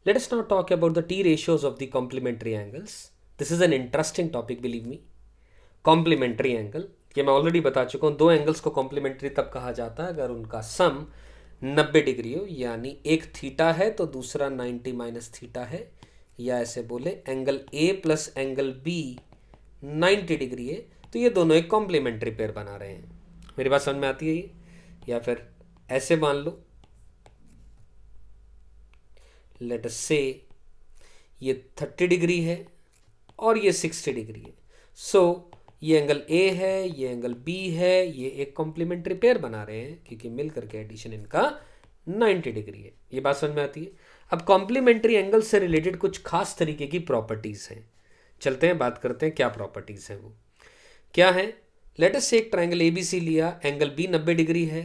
Let us now talk about the T ratios of the complementary angles. This is an interesting topic, believe me. Complementary angle, ये मैं already बता चुका हूँ. दो angles को complementary तब कहा जाता है अगर उनका सम 90 डिग्री हो, यानी एक थीटा है तो दूसरा 90 माइनस थीटा है, या ऐसे बोले angle A plus angle B 90 degree है, तो ये दोनों एक कॉम्प्लीमेंट्री पेयर बना रहे हैं. मेरी बात समझ में आती है ये? या फिर ऐसे मान लो, लेट अस से ये 30 डिग्री है और ये 60 डिग्री है. सो ये एंगल ए है, ये एंगल बी है, ये एक कॉम्प्लीमेंट्री पेयर बना रहे हैं क्योंकि मिल करके एडिशन इनका 90 डिग्री है. ये बात समझ में आती है? अब कॉम्प्लीमेंट्री एंगल से रिलेटेड कुछ खास तरीके की प्रॉपर्टीज हैं. चलते हैं बात करते हैं क्या प्रॉपर्टीज हैं. वो क्या है? लेट अस से एक ट्राइंगल ए बी सी लिया, एंगल बी 90 डिग्री है,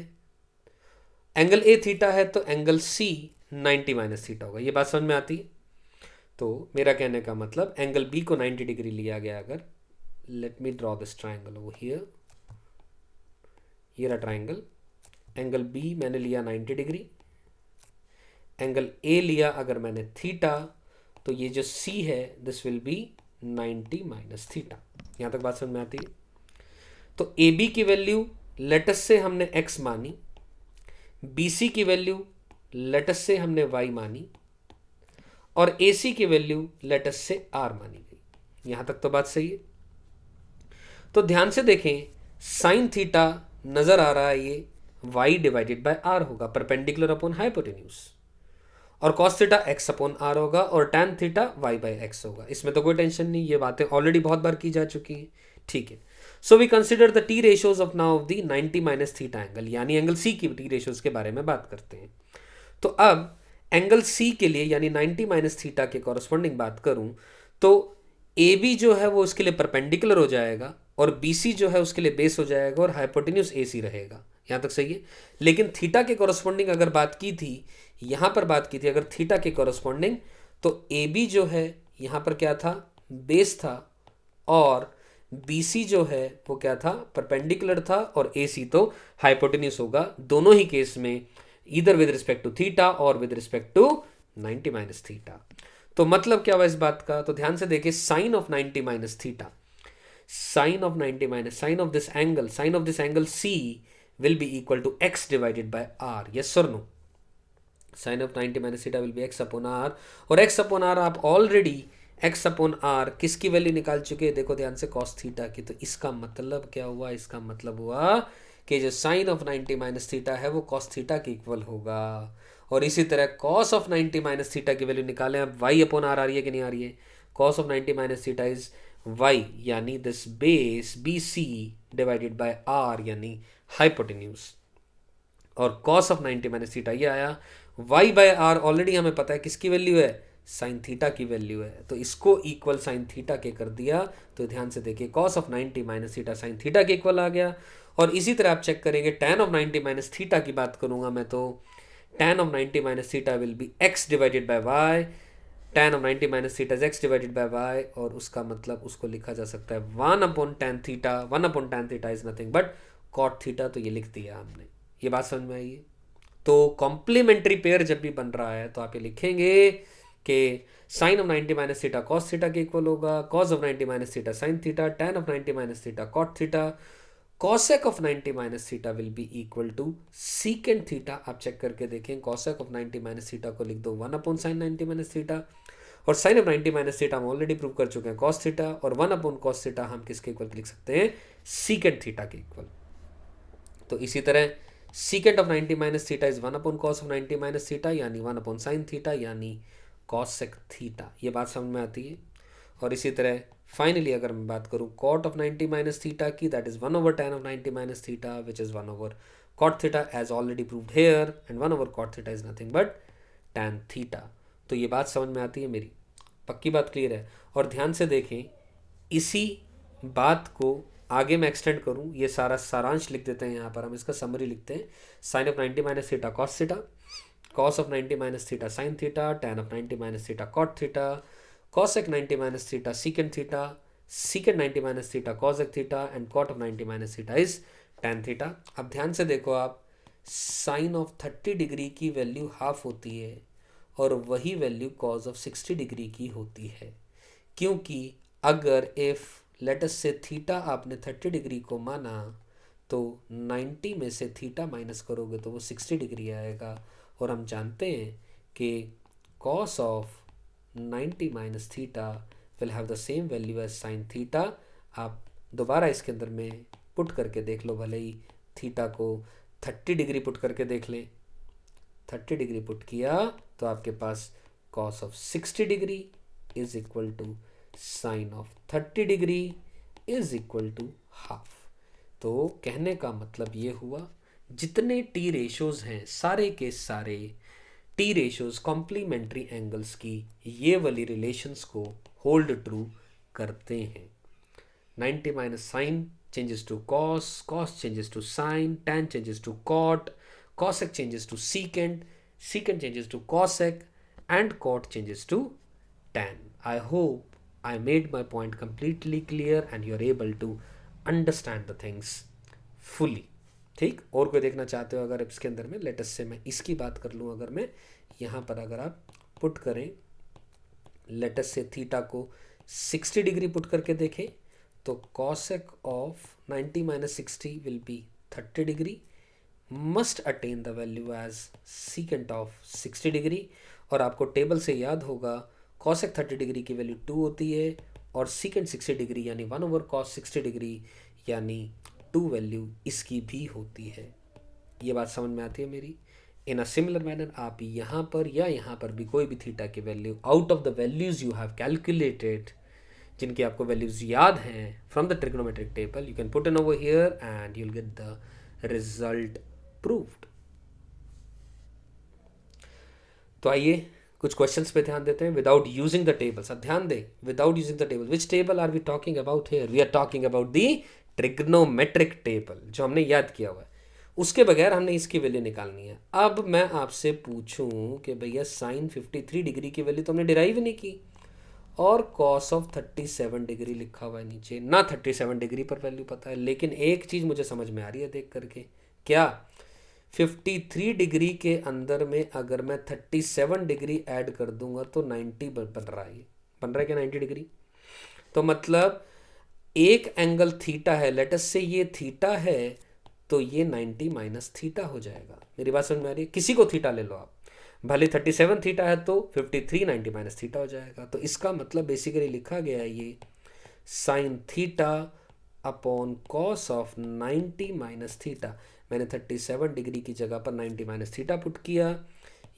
एंगल ए थीटा है, तो एंगल सी 90 माइनस थीटा होगा. ये बात समझ में आती है? तो मेरा कहने का मतलब एंगल बी को 90 डिग्री लिया गया अगर, let me draw this triangle over here, ये रहा ट्राइंगल. एंगल बी मैंने लिया 90 डिग्री, एंगल ए लिया अगर मैंने थीटा, तो ये जो सी है this will be 90 minus theta. यहां तक बात समझ में आती है? तो ए बी की वैल्यू लेटस से हमने x मानी, बी सी की वैल्यू लेटस से हमने y मानी, और ए सी की वैल्यू लेटस से r मानी गई. यहां तक तो बात सही है. तो ध्यान से देखें, साइन थीटा नजर आ रहा है ये y डिवाइडेड बाय r होगा, परपेंडिकुलर अपॉन हाइपोटेन्यूज, और cos theta x upon r होगा, और tan theta y by x होगा. इसमें तो कोई टेंशन नहीं, ये बातें ऑलरेडी बहुत बार की जा चुकी हैं. ठीक है. So we consider the T ratios of now of the 90 minus theta angle, यानी एंगल सी की टी रेशियोज के बारे में बात करते हैं. तो अब एंगल सी के लिए यानी 90 माइनस थीटा के कॉरस्पॉन्डिंग बात करूं तो ए बी जो है वो उसके लिए परपेंडिकुलर हो जाएगा, और बी सी जो है उसके लिए बेस हो जाएगा, और हाइपोटेन्यूज ए सी रहेगा. यहां तक सही है. लेकिन थीटा के कॉरस्पॉन्डिंग अगर बात की थी, यहां पर बात की थी अगर थीटा के कॉरस्पॉन्डिंग, तो ए बी जो है यहां पर क्या था? बेस था, और बी सी जो है वो क्या था? परपेंडिकुलर था, और ए सी तो हाइपोटेन्यूज होगा. दोनों ही केस में either with respect to theta और with respect to 90 minus theta. तो मतलब क्या हुआ इस बात का? तो ध्यान से देखिए, sine of 90 minus theta, sine of 90 minus sine of this angle C will be equal to X divided by R. Yes और no? Sine of 90 minus theta will be X upon R, और X upon R आप already X upon R किसकी value निकाल चुके हैं? देखो ध्यान से, कॉस थीटा की. तो इसका मतलब क्या हुआ? इसका मतलब हुआ कि जो साइन ऑफ 90 माइनस थीटा है वो कॉस थीटा के इक्वल होगा. और इसी तरह कॉस ऑफ 90 माइनस थीटा की वैल्यू निकालें. अब वाई अपॉन आर आ रही है कि नहीं आ रही है? Cos of 90 minus theta is Y, यानी this base B C divided by R, यानी हाइपोटेन्यूज. और कॉस ऑफ 90 माइनस थीटा ये आया. वाई बाय आर ऑलरेडी हमें पता है किसकी वैल्यू है? साइन थीटा की वैल्यू है. तो इसको इक्वल साइन थीटा के कर दिया. तो ध्यान से देखिए, cos of 90 minus theta sine theta के इक्वल आ गया. और इसी तरह आप चेक करेंगे, टैन ऑफ 90 माइनस थीटा की बात करूंगा मैं, तो tan of 90 minus theta will be x divided by y. Tan of 90 minus theta is x divided by y, और उसका मतलब उसको लिखा जा सकता है 1 upon tan theta. 1 upon tan theta is nothing but cot theta. तो ये लिख दिया हमने. ये बात समझ में आई है? तो कॉम्प्लीमेंट्री पेयर जब भी बन रहा है तो आप ये लिखेंगे कि sine of 90 minus theta cos theta के इक्वल होगा, cos of 90 minus theta sine theta, tan of 90 minus theta cot theta, cosec of 90 minus theta will be equal to secant theta. आप चेक करके देखें, कॉसेक ऑफ 90 माइनस थीटा को लिख दो 1 upon sine 90 minus theta, और sine of 90 minus theta हम already prove कर चुके हैं कॉस थीटा, और 1 अपॉन कॉस थीटा हम किसके इक्वल लिख सकते हैं? सीकेंट थीटा के इक्वल. तो इसी तरह secant of 90 minus theta is 1 upon cos of 90 minus theta, यानी 1 अपॉन साइन थीटा, यानी कॉसेक थीटा. ये बात समझ में आती है? और इसी तरह फाइनली अगर मैं बात करूं कॉट ऑफ 90 माइनस थीटा की, that is 1 over tan of 90 minus theta which is 1 over cot theta as already proved here, and 1 over cot theta is nothing but tan theta. तो ये बात समझ में आती है मेरी? पक्की बात क्लियर है? और ध्यान से देखें, इसी बात को आगे मैं एक्सटेंड करूं, ये सारा सारांश लिख देते हैं यहाँ पर, हम इसका समरी लिखते हैं. Sine of 90 minus theta cos theta, cos of 90 minus theta sine theta, tan of 90 minus theta cot theta, cosec 90 minus theta secant theta, secant 90 minus theta cosec theta, and cot of 90 minus theta is tan theta. अब ध्यान से देखो आप, sine of 30 degree की value half होती है, और वही वैल्यू कॉज ऑफ 60 डिग्री की होती है, क्योंकि अगर इफ़ लेट अस से थीटा आपने 30 डिग्री को माना तो 90 में से थीटा माइनस करोगे तो वो 60 डिग्री आएगा, और हम जानते हैं कि cos of 90 minus theta will have the same value as sine theta. आप दोबारा इसके अंदर में पुट करके देख लो, भले ही थीटा को 30 डिग्री पुट करके देख लें। 30 डिग्री पुट किया तो आपके पास cos of 60 degree is equal to sine of 30 degree is equal to half. तो कहने का मतलब ये हुआ, जितने टी रेशोज हैं सारे के सारे टी रेशोज कॉम्प्लीमेंट्री एंगल्स की ये वाली रिलेशंस को होल्ड ट्रू करते हैं। 90 minus sine changes to cos, cos changes to sin, tan changes to cot, cosec changes to secant, secant changes to cosec, and cot changes to tan. I hope I made my point completely clear and you're able to understand the things fully. ठीक, और कोई देखना चाहते हो अगर इसके अंदर में, लेटस से मैं इसकी बात कर लूँ, अगर मैं यहाँ पर अगर आप पुट करें लेटस से थीटा को 60 डिग्री पुट करके देखें तो cosec of 90 minus 60 will be 30 degree, must attain the value as secant of 60 degree। और आपको टेबल से याद होगा cosec 30 डिग्री की वैल्यू 2 होती है और secant 60 डिग्री यानी 1/cos 60 डिग्री यानी 2 वैल्यू इसकी भी होती है। ये बात समझ में आती है मेरी? इन अ सिमिलर मैनर आप यहाँ पर या यहाँ पर भी कोई भी थीटा की value out of the values you have calculated, जिनकी आपको वैल्यूज याद हैं from the trigonometric table, you can put in over here and you will get the result proved. तो आइए कुछ क्वेश्चंस पे ध्यान देते हैं विदाउट यूजिंग द टेबल्स। अब ध्यान दें, without using the table, which table are we talking about here? We are talking about the trigonometric table जो हमने याद किया हुआ है, उसके बगैर हमने इसकी वैल्यू निकालनी है। अब मैं आपसे पूछूं कि भैया साइन 53 डिग्री की वैल्यू तो हमने डिराइव नहीं की और cos ऑफ 37 डिग्री लिखा हुआ है नीचे, ना 37 डिग्री पर वैल्यू पता है। लेकिन एक चीज़ मुझे समझ में आ रही है देख करके, क्या 53 डिग्री के अंदर में अगर मैं 37 डिग्री ऐड कर दूंगा तो 90 बन रहा है, बन रहा है क्या 90 डिग्री? तो मतलब एक एंगल थीटा है, लेटस से ये थीटा है तो ये 90 माइनस थीटा हो जाएगा। मेरी बात समझ में आ रही है? किसी को थीटा ले लो आप, भले 37 थीटा है तो 53 90 माइनस थीटा हो जाएगा। तो इसका मतलब बेसिकली लिखा गया है ये sine theta upon cos of 90 minus theta. मैंने 37 डिग्री की जगह पर 90 माइनस थीटा पुट किया,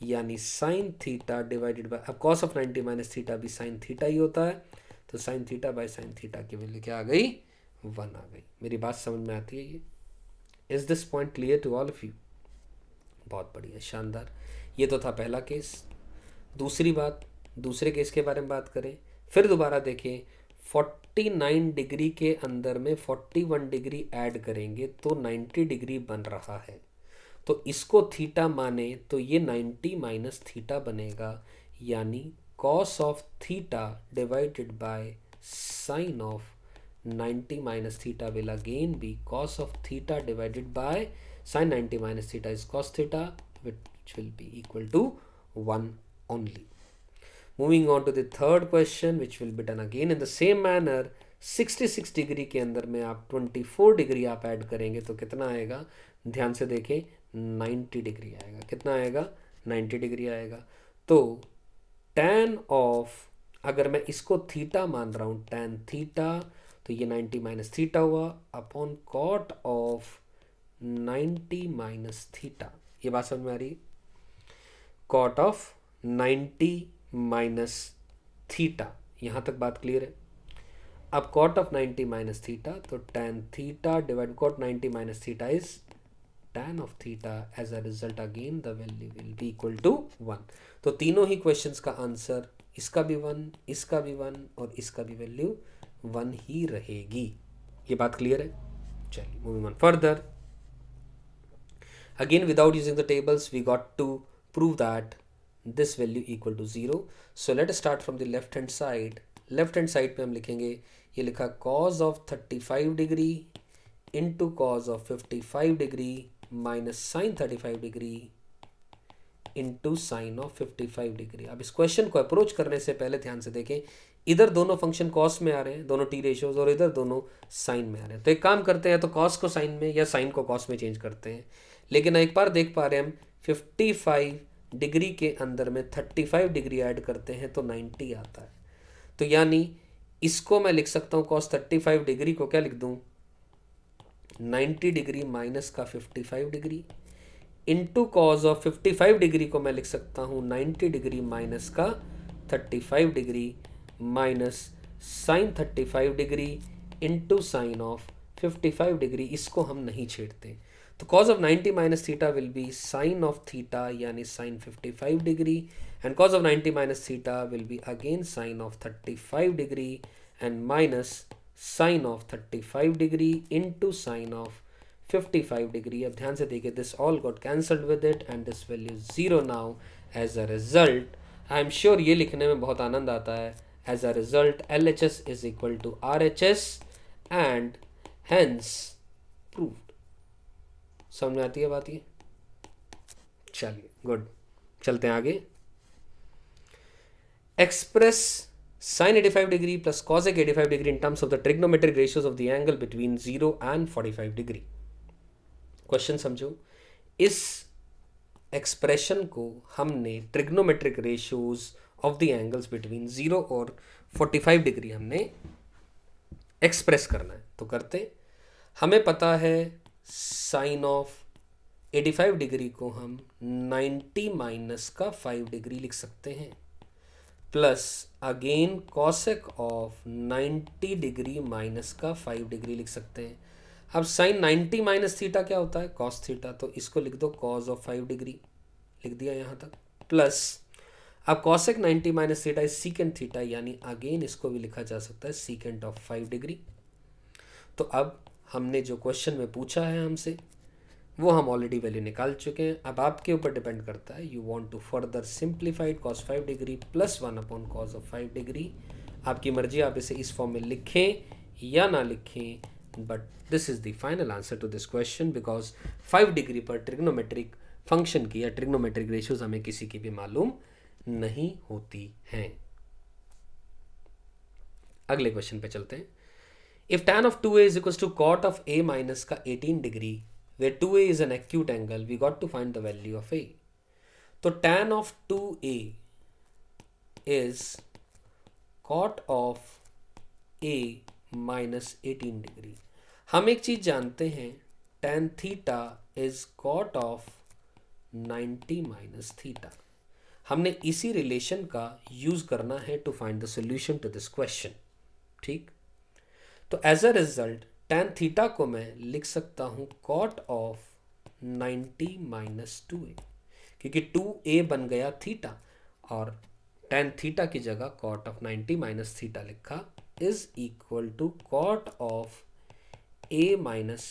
यानी साइन थीटा डिवाइडेड बाय, अब कॉस ऑफ 90 माइनस थीटा भी साइन थीटा ही होता है, तो sine theta by sine theta की वैल्यू क्या आ गई? 1 आ गई। मेरी बात समझ में आती है ये? Is this point clear to all of you? बहुत बढ़िया, शानदार। ये तो था पहला केस। दूसरी बात, दूसरे केस के बारे में बात करें, फिर दोबारा देखें, 49 डिग्री के अंदर में 41 डिग्री ऐड करेंगे तो 90 डिग्री बन रहा है, तो इसको थीटा माने तो ये 90 माइनस थीटा बनेगा, यानी cos of theta divided by sine of 90 minus theta will again be cos of theta divided by sin 90 minus theta is cos theta, which will be equal to 1 only. Moving on to the third question, which will be done again in the same manner. 66 degree के अंदर में आप 24 degree आप add करेंगे तो कितना आएगा? ध्यान से देखें, 90 डिग्री आएगा। कितना आएगा? 90 डिग्री आएगा। तो tan ऑफ, अगर मैं इसको थीटा मान रहा हूँ, tan थीटा, तो ये 90 माइनस थीटा हुआ upon cot of 90 minus theta. ये बात समझ में आ रही है? कॉट ऑफ 90 माइनस थीटा, यहाँ तक बात क्लियर है? अब कॉट ऑफ 90 माइनस थीटा, तो tan theta divide cot 90 minus theta is tan of theta, as a result again the value will be equal to 1। तो तीनों ही क्वेश्चंस का आंसर, इसका भी 1, इसका भी 1 और इसका भी वैल्यू 1 ही रहेगी। ये बात क्लियर है? चलिए moving on further, again without using the tables we got to prove that this value equal to 0। So let start from the left hand side. Left hand side पे हम लिखेंगे, ये लिखा cos of 35 degree into cos of 55 degree minus sine 35 degree into sine of 55 degree. अब इस question को approach करने से पहले ध्यान से देखें, इधर दोनों फंक्शन कॉस में आ रहे हैं, दोनों टी रेशियोज, और इधर दोनों साइन में आ रहे हैं। तो एक काम करते हैं, तो कॉस को साइन में या साइन को कॉस में चेंज करते हैं। लेकिन एक बार देख पा रहे हैं हम 55 डिग्री के अंदर में 35 डिग्री ऐड करते हैं तो 90 आता है। तो यानी इसको मैं लिख सकता हूँ कॉस 35 डिग्री को क्या लिख दूँ, 90 डिग्री माइनस का 55 degree into cos of 55 degree को मैं लिख सकता हूँ 90 डिग्री माइनस का 35 degree minus sine 35 degree into sine of 55 degree. इसको हम नहीं छेड़ते, तो cos of 90 minus theta will be sin of theta यानी sin 55 degree, and cos of 90 minus theta will be again sin of 35 degree and minus sin of 35 degree into sin of 55 degree. अब ध्यान से देखिए, this all got cancelled with it and this value is 0 now. As a result, I am sure ये लिखने में बहुत आनंद आता है। As a result, LHS is equal to RHS and hence proved। समझ में आती है बात ये? चलिए, गुड, चलते हैं आगे। एक्सप्रेस साइन 85 डिग्री plus cosec 85 degree in terms of the trigonometric ratios of the angle between 0 and 45 degree. Question समझो, इस एक्सप्रेशन को हमने trigonometric ratios of the angles between 0 और 45 डिग्री हमने एक्सप्रेस करना है। तो करते, हमें पता है साइन ऑफ 85 डिग्री को हम 90 माइनस का 5 डिग्री लिख सकते हैं, plus again cosec of 90 degree minus का 5 डिग्री लिख सकते हैं। अब साइन 90 माइनस थीटा क्या होता है, कॉस थीटा, तो इसको लिख दो कॉस ऑफ 5 डिग्री, लिख दिया यहाँ तक, प्लस अब cosec 90 minus theta is secant theta, यानी अगेन इसको भी लिखा जा सकता है सीकेंट ऑफ 5 डिग्री। तो अब हमने जो क्वेश्चन में पूछा है हमसे, वो हम ऑलरेडी वैल्यू निकाल चुके हैं। अब आपके ऊपर डिपेंड करता है, you want to further simplified cos 5 degree plus 1 upon cos of 5 degree. आपकी मर्जी, आप इसे इस फॉर्म में लिखें या ना लिखें, but this is the final answer to this question, because 5 degree पर ट्रिग्नोमेट्रिक फंक्शन की या ट्रिग्नोमेट्रिक रेशियोज हमें किसी की भी मालूम नहीं होती हैं। अगले क्वेश्चन पे चलते हैं। If tan of 2a is equals to cot of a minus का 18 degree, where 2a is an acute angle, we got to find the value of a. तो tan of 2a is cot of a minus 18 degree. हम एक चीज जानते हैं, tan theta is cot of 90 minus theta। हमने इसी relation का use करना है to find the solution to this question, ठीक। तो as a result tan theta को मैं लिख सकता हूँ कॉट ऑफ 90 माइनस 2a, क्योंकि 2a बन गया थीटा और tan थीटा की जगह कॉट ऑफ 90 माइनस थीटा लिखा, is equal to cot of a minus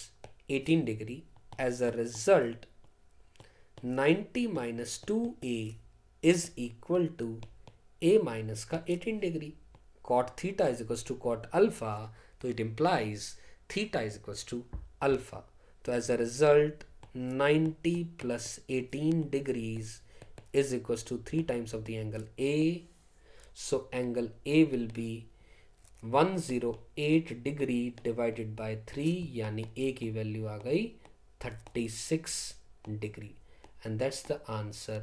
18 degree. As a result 90 minus 2a is equal to a minus का 18 degree. Cot theta is equal to cot alpha, तो it implies theta is equals to alpha. So as a result 90 plus 18 degrees is equals to 3 times of the angle A. So angle A will be 108 degree divided by 3, यानी A की value आ गई 36 degree, and that's the answer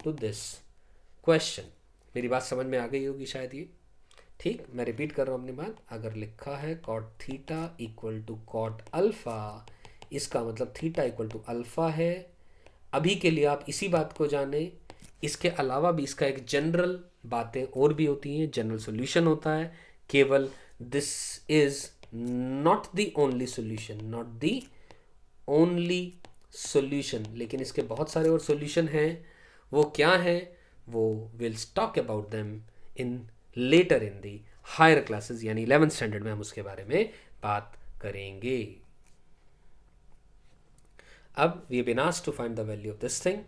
to this question. मेरी बात समझ में आ गई होगी शायद ये, ठीक। मैं रिपीट कर रहा हूँ अपनी बात, अगर लिखा है cot theta equal to cot alpha, इसका मतलब थीटा इक्वल टू अल्फा है। अभी के लिए आप इसी बात को जाने, इसके अलावा भी इसका एक जनरल बातें और भी होती हैं, जनरल सॉल्यूशन होता है, केवल this is not the only solution, not the only solution, लेकिन इसके बहुत सारे और सॉल्यूशन हैं। वो क्या हैं, वो will talk about them in later in the higher classes, यानी 11th स्टैंडर्ड में हम उसके बारे में बात करेंगे। अब we have been asked to find the value of this thing,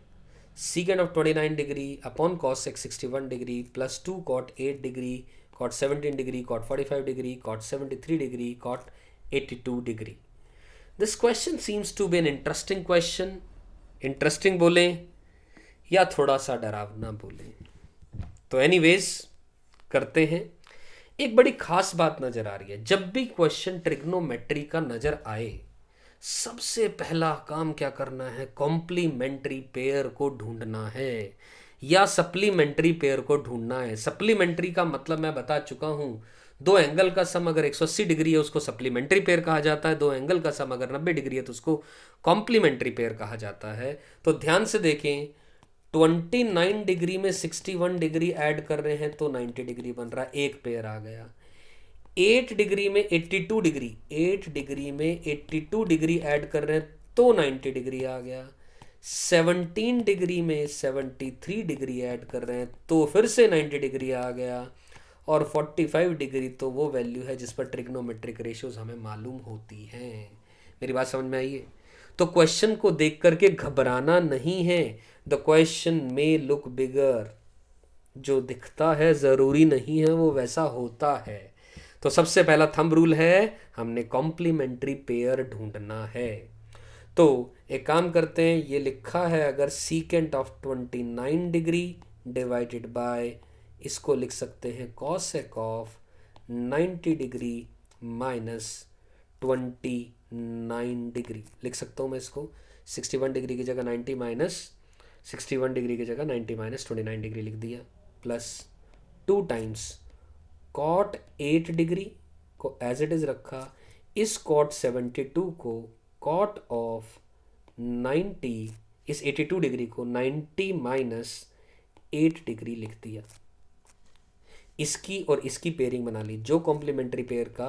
secant of 29 degree upon cosec 61 degree plus 2 cot 8 degree cot 17 degree cot 45 degree cot 73 degree cot 82 degree. This question seems to be an interesting question. Interesting बोलें या थोड़ा सा डरावना बोलें। तो anyways करते हैं। एक बड़ी खास बात नजर आ रही है, जब भी क्वेश्चन ट्रिग्नोमेट्री का नजर आए सबसे पहला काम क्या करना है, कॉम्प्लीमेंट्री पेयर को ढूंढना है या सप्लीमेंट्री पेयर को ढूंढना है। सप्लीमेंट्री का मतलब मैं बता चुका हूं, दो एंगल का सम अगर 180 डिग्री है उसको सप्लीमेंट्री पेयर कहा जाता है, दो एंगल का सम अगर 90 डिग्री है तो उसको कॉम्प्लीमेंट्री पेयर कहा जाता है। तो ध्यान से देखें, 29 डिग्री में 61 डिग्री ऐड कर रहे हैं तो 90 डिग्री बन रहा है, एक पेयर आ गया। 8 डिग्री में 82 डिग्री, 8 डिग्री में 82 डिग्री ऐड कर रहे हैं तो 90 डिग्री आ गया। 17 डिग्री में 73 डिग्री ऐड कर रहे हैं तो फिर से 90 डिग्री आ गया। और 45 डिग्री तो वो वैल्यू है जिस पर ट्रिग्नोमेट्रिक रेशियोज हमें मालूम होती हैं। मेरी बात समझ में आई है? तो क्वेश्चन को देख करके घबराना नहीं है। The question may look bigger, जो दिखता है ज़रूरी नहीं है वो वैसा होता है। तो सबसे पहला थंब रूल है, हमने कॉम्प्लीमेंट्री पेयर ढूंढना है। तो एक काम करते हैं, ये लिखा है अगर secant of 29 degree divided by, इसको लिख सकते हैं cosec of 90 degree minus 29 degree लिख सकता हूँ मैं इसको। 61 डिग्री की जगह 90 माइनस 61 डिग्री की जगह 90 माइनस 29 डिग्री लिख दिया, प्लस 2 टाइम्स कॉट 8 डिग्री को एज इट इज रखा, इस कॉट 72 को कॉट ऑफ 90, इस 82 डिग्री को 90 माइनस 8 डिग्री लिख दिया। इसकी और इसकी पेयरिंग बना ली, जो कॉम्प्लीमेंट्री पेयर का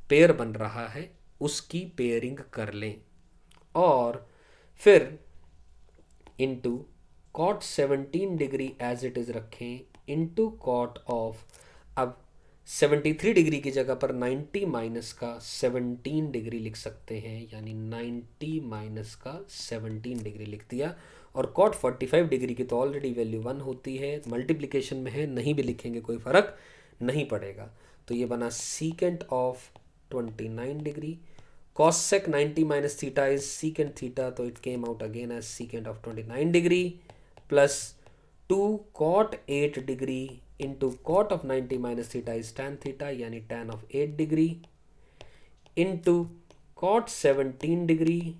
पेयर बन रहा है उसकी पेयरिंग कर लें और फिर into cot 17 degree as it is रखें इनटू कॉट ऑफ, अब 73 डिग्री की जगह पर 90 माइनस का 17 डिग्री लिख सकते हैं, यानी 90 माइनस का 17 डिग्री लिख दिया। और कॉट 45 डिग्री की तो ऑलरेडी वैल्यू 1 होती है, मल्टीप्लिकेशन में है, नहीं भी लिखेंगे कोई फ़र्क नहीं पड़ेगा। तो ये बना secant of 29 degree, cosec 90 minus theta is secant theta, तो it came out again as secant of 29 degree plus 2 cot 8 degree into cot of 90 minus theta is tan theta, यानी tan of 8 degree into cot 17 degree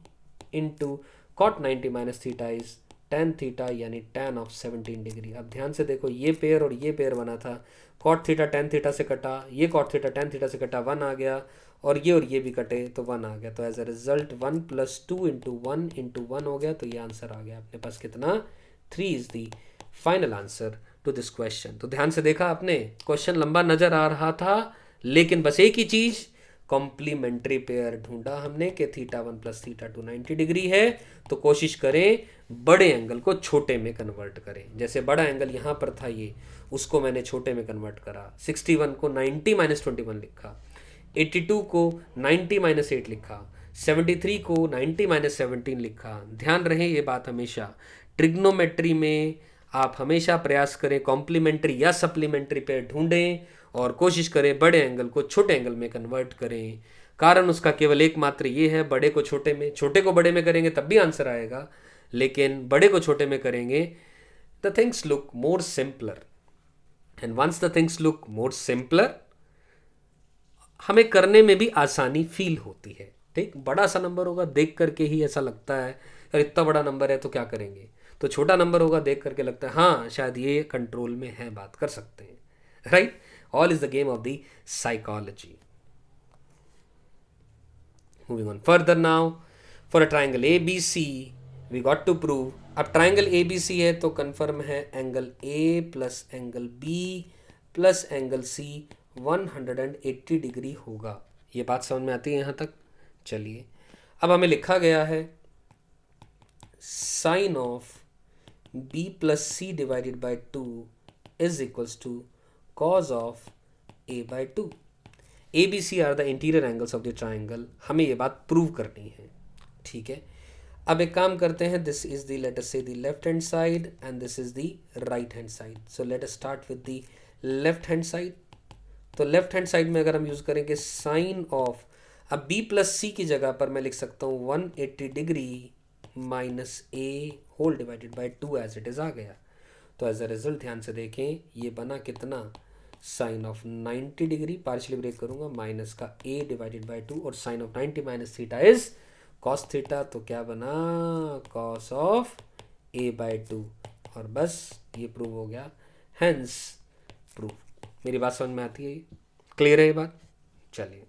into cot 90 minus theta is tan theta, यानी tan of 17 degree. अब ध्यान से देखो, ये pair और ये pair बना था, cot थीटा tan थीटा से कटा, ये cot थीटा tan थीटा से कटा, 1 आ गया, और ये भी कटे तो 1 आ गया। तो एज अ रिजल्ट 1 + 2 × 1 × 1 हो गया, तो ये आंसर आ गया अपने पास कितना, 3 is the final answer to this question. तो ध्यान से देखा आपने, क्वेश्चन लंबा नजर आ रहा था लेकिन बस एक ही चीज, कॉम्प्लीमेंट्री पेयर ढूंढा हमने कि θ1 + θ2 90 डिग्री है। तो कोशिश करें बड़े एंगल को छोटे में कन्वर्ट करें। जैसे बड़ा एंगल यहाँ पर था, ये उसको मैंने छोटे में कन्वर्ट करा, 61 को 90 - 21 लिखा, 82 को 90 - 8 लिखा, 73 को 90 - 17 लिखा। ध्यान रहे ये बात, हमेशा ट्रिग्नोमेट्री में आप हमेशा प्रयास करें कॉम्प्लीमेंट्री या सप्लीमेंट्री पेयर ढूंढें और कोशिश करें बड़े एंगल को छोटे एंगल में कन्वर्ट करें। कारण उसका केवल एकमात्र ये है, बड़े को छोटे में, छोटे को बड़े में करेंगे तब भी आंसर आएगा, लेकिन बड़े को छोटे में करेंगे the things look more simpler, and once the things look more simpler हमें करने में भी आसानी फील होती है। ठीक, बड़ा सा नंबर होगा देख करके ही ऐसा लगता है यार इतना बड़ा नंबर है तो क्या करेंगे, तो छोटा नंबर होगा देख करके लगता है हाँ शायद ये कंट्रोल में है, बात कर सकते हैं, right. All is the game of the psychology. Moving on further now, for a triangle A B C we got to prove, अब ट्राइंगल ए बी सी है तो कन्फर्म है angle A plus angle B plus angle C 180 degree होगा। ये बात समझ में आती है यहाँ तक? चलिए, अब हमें लिखा गया है sine of b + c / 2 is equals to cos of a / 2। A B C are the interior angles of the triangle, हमें ये बात प्रूव करनी है। ठीक है, अब एक काम करते हैं, this is the let us say the left hand side and this is the right hand side. So let us start with the left hand side. तो लेफ्ट हैंड साइड में अगर हम यूज़ करेंगे साइन ऑफ, अब b + c की जगह पर मैं लिख सकता हूँ 180 degree - a whole divided by 2 as it is आ गया। तो एज अ रिजल्ट ध्यान से देखें, ये बना कितना, sine of 90 degree, partially break करूँगा, माइनस का a डिवाइडेड बाय 2, और sine of 90 minus theta is cos theta, तो क्या बना, कॉस ऑफ a बाय 2। और बस ये प्रूव हो गया, हैंस प्रूव। मेरी बात समझ में आती है, क्लियर है ये बात? चलिए।